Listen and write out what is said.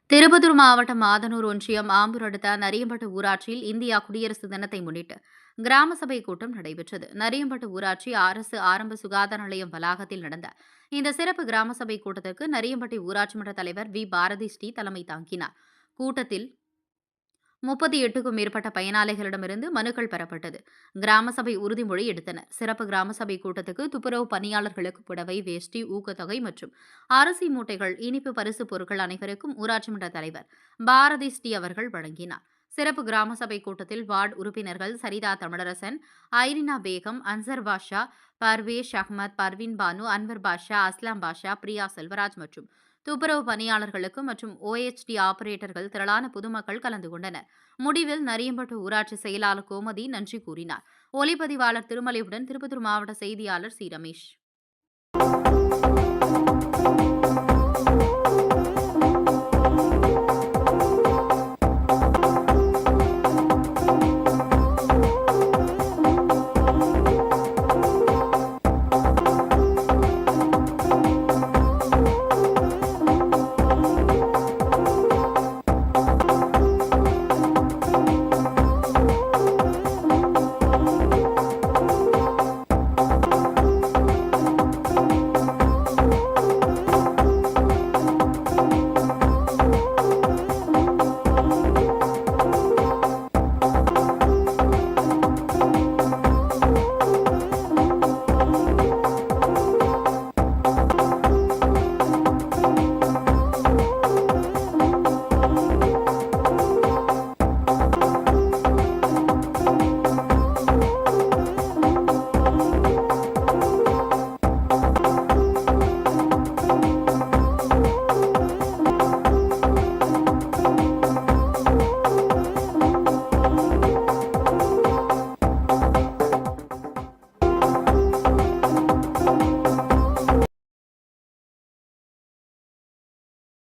திருப்பத்தூர் மாவட்டம் மாதனூர் ஒன்றியம் ஆம்பூர் அடுத்த நரியம்பட்டு ஊராட்சியில் இந்தியா குடியரசு தினத்தை முன்னிட்டு கிராம சபை கூட்டம் நடைபெற்றது. நரியம்பட்டு ஊராட்சி அரசு ஆரம்ப சுகாதார நிலையம் வளாகத்தில் நடந்த இந்த சிறப்பு கிராம சபை கூட்டத்திற்கு நரியம்பட்டி ஊராட்சி மன்ற தலைவர் வி பாரதி ஸ்ரீ தலைமை தாங்கினார். கூட்டத்தில் 38க்கும் மேற்பட்ட பயனாளிகளிடமிருந்து மனுக்கள் பெறப்பட்டது. கிராம சபை உறுதிமொழி எடுத்தனர். சிறப்பு கிராம சபை கூட்டத்துக்கு துப்புரவு பணியாளர்களுக்கு புடவை, வேஷ்டி, ஊக்கத்தொகை மற்றும் அரிசி மூட்டைகள், இனிப்பு பரிசு பொருட்கள் அனைவருக்கும் ஊராட்சி மன்ற தலைவர் பாரதி ஸ்ரீ அவர்கள் வழங்கினார். சிறப்பு கிராம சபை கூட்டத்தில் வார்டு உறுப்பினர்கள் சரிதா தமிழரசன், ஐரினா பேகம், அன்சர் பாஷா, பர்வேஷ் அஹ்மத், பர்வீன் பானு, அன்வர் பாஷா, அஸ்லாம் பாஷா, பிரியா செல்வராஜ் மற்றும் துப்புரவு பணியாளர்களுக்கு மற்றும் OHD ஆபரேட்டர்கள் திரளான பொதுமக்கள் கலந்து கொண்டனர். முடிவில் நரியம்பட்டு ஊராட்சி செயலாளர் கோமதி நன்றி கூறினார். ஒலிப்பதிவாளர் திருமலையுடன் திருப்பத்தூர் மாவட்ட செய்தியாளர் சி ரமேஷ்.